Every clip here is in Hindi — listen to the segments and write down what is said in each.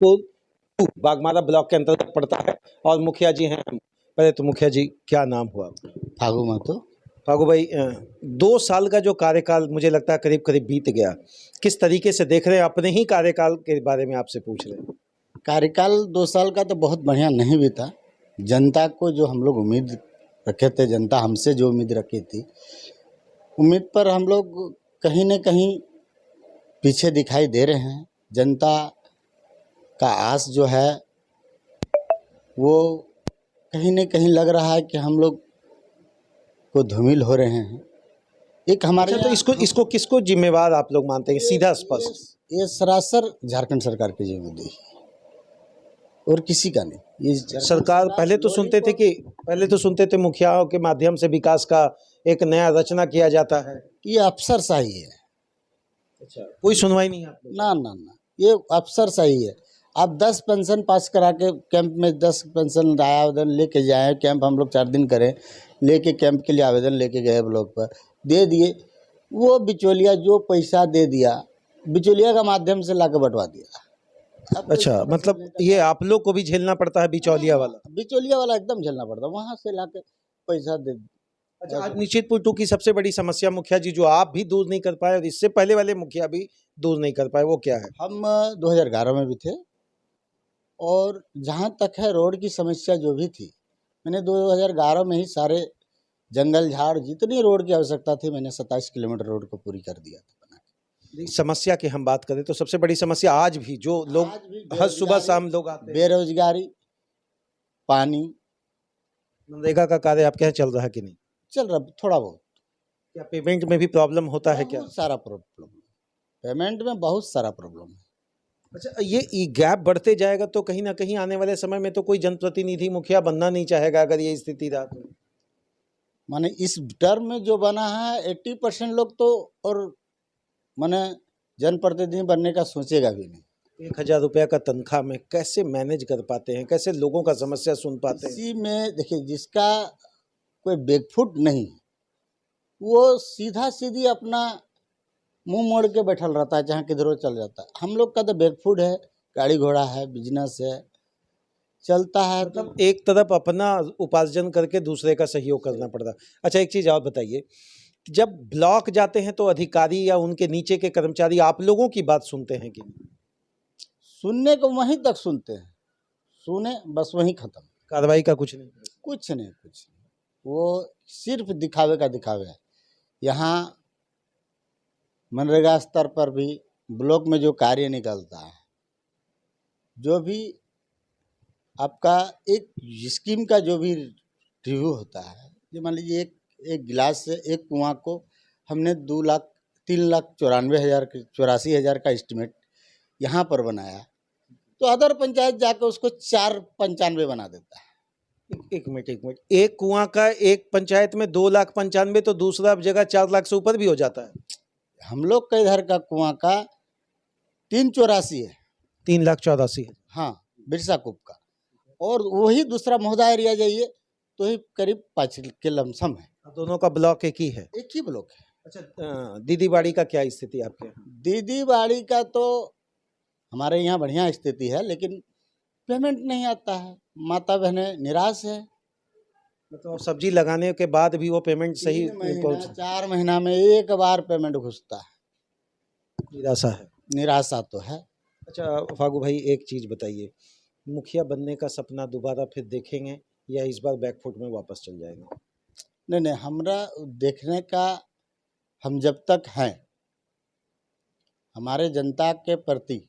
नीचितपुर बागमारा ब्लॉक के अंतर्गत पड़ता है और मुखिया जी हैं। पहले तो मुखिया जी, क्या नाम हुआ? फागू महतो। फागू भाई, 2 साल का जो कार्यकाल मुझे लगता है करीब करीब बीत गया, किस तरीके से देख रहे हैं? अपने ही कार्यकाल के बारे में आपसे पूछ रहे हैं। कार्यकाल 2 साल का तो बहुत बढ़िया नहीं बीता। जनता को जो हम लोग उम्मीद रखे थे, जनता हमसे जो उम्मीद रखी थी, उम्मीद पर हम लोग कहीं न कहीं पीछे दिखाई दे रहे हैं। जनता का आस जो है वो कहीं न कहीं लग रहा है कि हम लोग को धूमिल हो रहे हैं। एक हमारे अच्छा, तो इसको किसको जिम्मेवार आप लोग मानते हैं, सीधा स्पष्ट? ये सरासर झारखंड सरकार की जिम्मेदारी है और किसी का नहीं। ये सरकार पहले तो सुनते थे मुखियाओं के माध्यम से विकास का एक नया रचना किया जाता है। ये अफसरशाही है। अच्छा, कोई सुनवाई नहीं है आप लोग? ना, ये अफसरशाही है। आप 10 पेंशन पास करा के कैंप में 10 पेंशन आवेदन लेके जाए, कैंप हम लोग 4 दिन करें, लेके कैंप के लिए आवेदन लेके गए ब्लॉक पर, दे दिए। वो बिचौलिया जो पैसा दे दिया, बिचौलिया का माध्यम से लाके बंटवा दिया। अच्छा, मतलब ये आप लोग को भी झेलना पड़ता है बिचौलिया वाला? बिचौलिया वाला एकदम झेलना पड़ता है, वहाँ से लाके पैसा दे। अच्छा, आज नीचितपुर 2 की सबसे बड़ी समस्या मुखिया जी जो आप भी दूर नहीं कर पाए और इससे पहले वाले मुखिया भी दूर नहीं कर पाए, वो क्या है? हम 2011 में भी थे और जहाँ तक है रोड की समस्या जो भी थी, मैंने 2011 में ही सारे जंगल झाड़ जितनी रोड की आवश्यकता थी, मैंने 27 किलोमीटर रोड को पूरी कर दिया था बना के। समस्या की हम बात करें तो सबसे बड़ी समस्या आज भी जो लोग हर सुबह शाम लोग आते हैं, बेरोजगारी, पानी। मनरेगा का कार्य आपके यहाँ चल रहा है कि नहीं? चल रहा थोड़ा बहुत। क्या पेमेंट में भी प्रॉब्लम होता है क्या? बहुत सारा प्रॉब्लम, पेमेंट में बहुत सारा प्रॉब्लम है। अच्छा, ये गैप बढ़ते जाएगा तो कहीं ना कहीं आने वाले समय में तो कोई जनप्रतिनिधि मुखिया बनना नहीं चाहेगा अगर ये स्थिति रहा तो। माने इस टर्म में जो बना है 80% लोग तो, और माने जनप्रतिनिधि बनने का सोचेगा भी नहीं। 1000 रुपया का तनख्वाह में कैसे मैनेज कर पाते हैं, कैसे लोगों का समस्या सुन पाते हैं? इसी में देखिए, जिसका कोई बैकफुट नहीं, वो सीधा सीधी अपना मुंह मोड़ के बैठल रहता है, जहाँ किधरों चल जाता है। हम लोग का तो बैकफुट है, गाड़ी घोड़ा है, बिजनेस है, चलता है। मतलब एक तरफ अपना उपार्जन करके दूसरे का सहयोग करना पड़ता है। अच्छा, एक चीज़ और बताइए, जब ब्लॉक जाते हैं तो अधिकारी या उनके नीचे के कर्मचारी आप लोगों की बात सुनते हैं कि नहीं? सुनने को वहीं तक सुनते हैं, सुने बस वहीं खत्म, कार्रवाई का कुछ नहीं? कुछ नहीं। वो सिर्फ दिखावे का दिखावे है। यहाँ मनरेगा स्तर पर भी ब्लॉक में जो कार्य निकलता है, जो भी आपका एक स्कीम का जो भी रिव्यू होता है, जो मान लीजिए एक गिलास से एक कुआं को हमने 3,94,000 का एस्टिमेट यहाँ पर बनाया, तो अदर पंचायत जाकर उसको 495 बना देता है। एक मिनट, एक कुआं का एक पंचायत में 2,95,000 तो दूसरा जगह 4 लाख से ऊपर भी हो जाता है। हम लोग के इधर का कुआं का 384 है। 3,84,000? हाँ, बिरसा कुप का। और वही दूसरा महोदा एरिया जाइए तो ही करीब 5 के लमसम है। दोनों का ब्लॉक एक ही है? एक ही ब्लॉक है। अच्छा, दीदी बाड़ी का क्या स्थिति आपके यहाँ? दीदी बाड़ी का तो हमारे यहाँ बढ़िया स्थिति है, लेकिन पेमेंट नहीं आता है, माता बहनें निराश है। मतलब सब्जी लगाने के बाद भी वो पेमेंट सही पहुँच? 4 महीना में एक बार पेमेंट घुसता है। निराशा है? निराशा तो है। अच्छा फागू भाई, एक चीज़ बताइए, मुखिया बनने का सपना दोबारा फिर देखेंगे या इस बार बैकफुट में वापस चल जाएंगे? नहीं, हमरा देखने का, हम जब तक हैं, हमारे जनता के प्रति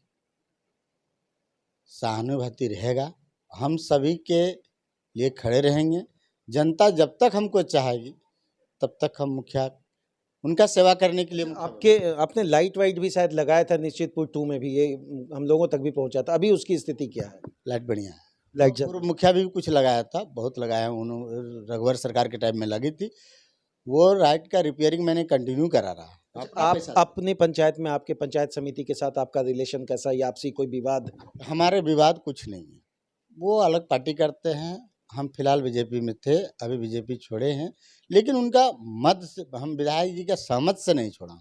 सहानुभूति रहेगा, हम सभी के लिए खड़े रहेंगे। जनता जब तक हमको चाहेगी तब तक हम मुखिया उनका सेवा करने के लिए। आपने लाइट वाइट भी शायद लगाया था नीचितपुर 2 में भी, ये हम लोगों तक भी पहुंचा था, अभी उसकी स्थिति क्या है? लाइट बढ़िया है। लाइट पूर्व मुखिया भी कुछ लगाया था, बहुत लगाया, उन्होंने रघुवर सरकार के टाइम में लगी थी। वो लाइट का रिपेयरिंग मैंने कंटिन्यू करा रहा। आप अपनी पंचायत में, आपके पंचायत समिति के साथ आपका रिलेशन कैसा है, आपसी कोई विवाद? हमारे विवाद कुछ नहीं है, वो अलग पार्टी करते हैं, हम फिलहाल बीजेपी में थे, अभी बीजेपी छोड़े हैं, लेकिन उनका मत से हम विधायक जी का सहमत से नहीं छोड़ा।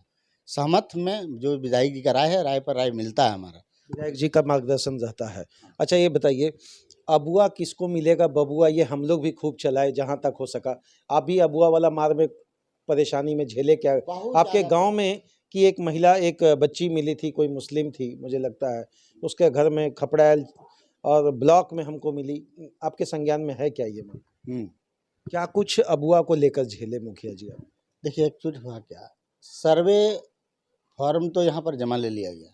सहमत में जो विधायक जी का राय है, राय पर राय मिलता है हमारा। विधायक जी का मार्गदर्शन रहता है। अच्छा ये बताइए, अबुआ किसको मिलेगा बबुआ, ये हम लोग भी खूब चलाए जहाँ तक हो सका। आप भी अबुआ वाला मार में परेशानी में झेले क्या? बहुत आपके ज़्यादा गांव में कि एक महिला, एक बच्ची मिली थी, कोई मुस्लिम थी मुझे लगता है, उसके घर में खपड़ैल और ब्लॉक में हमको मिली। आपके संज्ञान में है क्या ये मामला? हम्म। क्या कुछ अबुआ को लेकर झेले मुखिया जी आप? देखिए एक्चुअली हुआ क्या, सर्वे फॉर्म तो यहाँ पर जमा ले लिया गया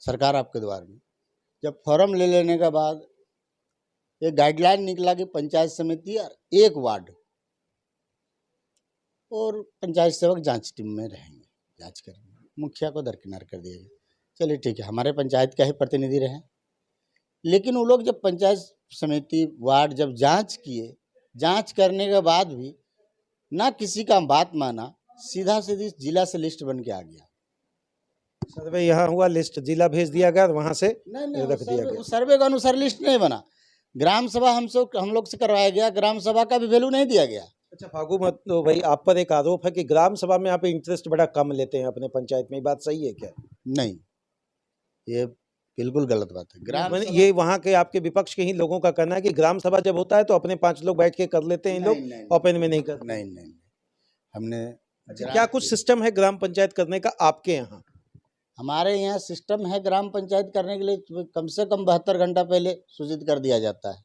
सरकार आपके द्वार में। जब फॉर्म ले लेने के बाद एक गाइडलाइन निकला कि पंचायत समिति और एक वार्ड और पंचायत सेवक जांच टीम में रहेंगे, जांच करेंगे। मुखिया को दरकिनार कर दिया गया। चलिए ठीक है, हमारे पंचायत का ही प्रतिनिधि रहे। लेकिन वो लोग जब पंचायत समिति वार्ड जब जांच किए, जांच करने के बाद भी ना किसी का बात माना, सीधा सीधी जिला से लिस्ट बन के आ गया। सर्वे यहाँ हुआ, लिस्ट जिला भेज दिया गया और वहाँ से नहीं रख दिया गया। सर्वे के अनुसार लिस्ट नहीं बना। ग्राम सभा हम लोग से करवाया गया, ग्राम सभा का भी वैल्यू नहीं दिया गया। अच्छा फागू मत तो भाई, आप पर एक आरोप है कि ग्राम सभा में आप इंटरेस्ट बड़ा कम लेते हैं अपने पंचायत में, ये बात सही है क्या? नहीं, ये बिल्कुल गलत बात है। ग्राम मैंने सभा ये वहाँ के आपके विपक्ष के ही लोगों का कहना है कि ग्राम सभा जब होता है तो अपने 5 लोग बैठ के कर लेते हैं, इन लोग ओपन में नहीं करते। नहीं, हमने अच्छा, क्या कुछ सिस्टम है ग्राम पंचायत करने का आपके यहाँ? हमारे यहाँ सिस्टम है ग्राम पंचायत करने के लिए। कम से कम 72 घंटा पहले सूचित कर दिया जाता है।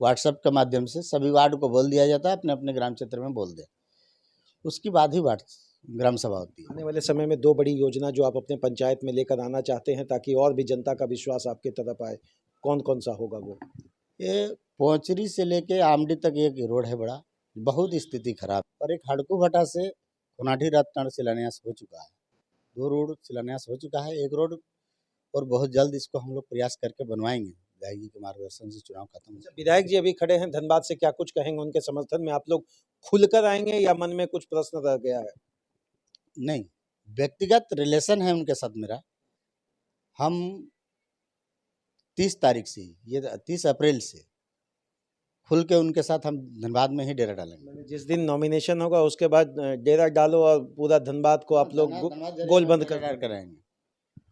व्हाट्सएप के माध्यम से सभी वार्ड को बोल दिया जाता है अपने अपने ग्राम क्षेत्र में बोल दे, उसके बाद ही वार्ड ग्राम सभा होती है। आने वाले समय में 2 बड़ी योजना जो आप अपने पंचायत में लेकर आना चाहते हैं ताकि और भी जनता का विश्वास आपके तरफ आए, कौन कौन सा होगा वो? ये पहुंचरी से लेके आमडी तक एक रोड है बड़ा, बहुत स्थिति खराब। और एक हड़कू भट्टा से खुनाठी रत्न शिलान्यास हो चुका है। 2 रोड शिलान्यास हो चुका है, एक रोड और बहुत जल्द इसको हम लोग प्रयास करके बनवाएंगे। विधायक जी के मार्गदर्शन से चुनाव खत्म। विधायक जी अभी खड़े हैं धनबाद से, क्या कुछ कहेंगे उनके समर्थन में? आप लोग खुलकर आएंगे या मन में कुछ प्रश्न रह गया है? नहीं, व्यक्तिगत रिलेशन है उनके साथ मेरा। हम 30 तारीख से, ये 30 अप्रैल से खुल के उनके साथ हम धनबाद में ही डेरा डालेंगे। जिस दिन नॉमिनेशन होगा उसके बाद डेरा डालो और पूरा धनबाद को आप लोग गोल बंद कराएंगे।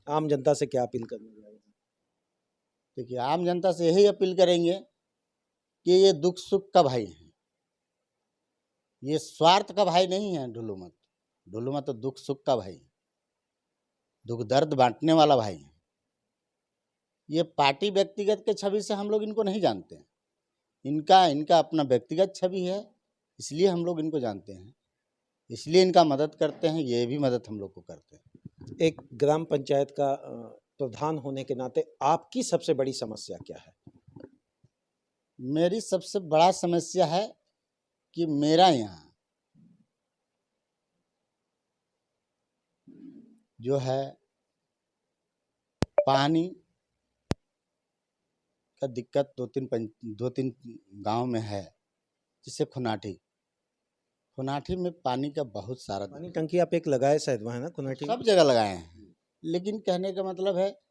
आम जनता से क्या अपील करना चाहिए? देखिए, आम जनता से यही अपील करेंगे कि ये दुख सुख का भाई है, ये स्वार्थ का भाई नहीं है। ढुल्लू मत तो दुख सुख का भाई, दुख दर्द बांटने वाला भाई है। ये पार्टी व्यक्तिगत के छवि से हम लोग इनको नहीं जानते हैं। इनका अपना व्यक्तिगत छवि है, इसलिए हम लोग इनको जानते हैं, इसलिए इनका मदद करते हैं, ये भी मदद हम लोग को करते हैं। एक ग्राम पंचायत का प्रधान होने के नाते आपकी सबसे बड़ी समस्या क्या है? मेरी सबसे बड़ा समस्या है कि मेरा यहाँ जो है पानी का दिक्कत 2-3 गांव में है, जिससे खुनाठी में पानी का बहुत सारा पानी टंकी आप एक लगाए शायद वहाँ, है ना खुनाटी? सब जगह लगाए हैं, लेकिन कहने का मतलब है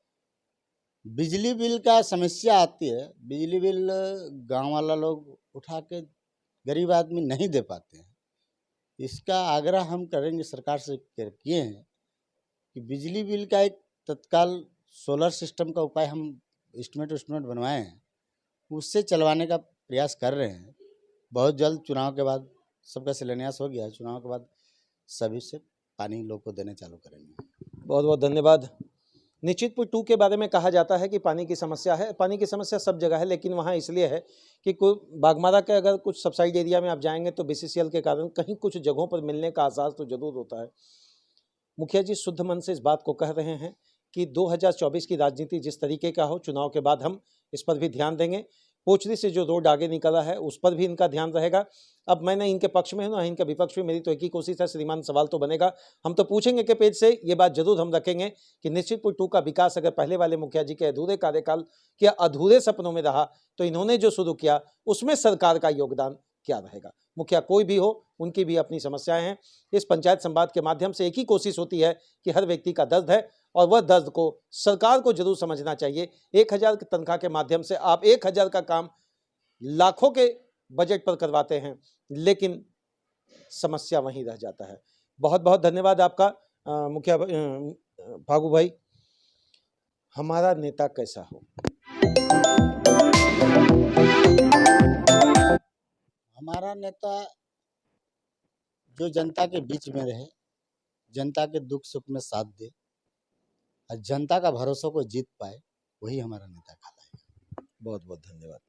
बिजली बिल का समस्या आती है। बिजली बिल गांव वाला लोग उठा के गरीब आदमी नहीं दे पाते हैं। इसका आग्रह हम करेंगे, सरकार से किए हैं कि बिजली बिल का एक तत्काल सोलर सिस्टम का उपाय हम एस्टिमेट बनवाए हैं, उससे चलवाने का प्रयास कर रहे हैं। बहुत जल्द चुनाव के बाद सबका शिलान्यास हो गया है, चुनाव के बाद सभी से पानी लोग को देने चालू करेंगे। बहुत बहुत धन्यवाद। निश्चितपुर 2 के बारे में कहा जाता है कि पानी की समस्या है। पानी की समस्या सब जगह है, लेकिन वहाँ इसलिए है कि कोई बागमारा के अगर कुछ सबसाइड एरिया में आप जाएंगे तो बीसीसीएल के कारण कहीं कुछ जगहों पर मिलने का आसास तो जरूर होता है। मुखिया जी शुद्ध मन से इस बात को कह रहे हैं कि 2024 की राजनीति जिस तरीके का हो, चुनाव के बाद हम इस पर भी ध्यान देंगे। पोचरी से जो रोड आगे निकला है उस पर भी इनका ध्यान रहेगा। अब मैं ना इनके पक्ष में हूँ ना इनके विपक्ष में, मेरी तो एक ही कोशिश है श्रीमान, सवाल तो बनेगा। हम तो पूछेंगे कि पेज से ये बात जरूर हम रखेंगे कि निश्चितपुर 2 का विकास अगर पहले वाले मुखिया जी के अधूरे कार्यकाल के अधूरे सपनों में रहा तो इन्होंने जो शुरू किया उसमें सरकार का योगदान क्या रहेगा। मुखिया कोई भी हो, उनकी भी अपनी समस्याएं हैं। इस पंचायत संवाद के माध्यम से एक ही कोशिश होती है कि हर व्यक्ति का दर्द है और वह दर्द को सरकार को जरूर समझना चाहिए। 1000 की तनख्वाह के माध्यम से आप 1000 का काम लाखों के बजट पर करवाते हैं, लेकिन समस्या वहीं रह जाता है। बहुत बहुत धन्यवाद आपका मुखिया फागू भाई। हमारा नेता कैसा हो? हमारा नेता जो जनता के बीच में रहे, जनता के दुख सुख में साथ दे और जनता का भरोसा को जीत पाए, वही हमारा नेता कहलाएगा। बहुत बहुत धन्यवाद।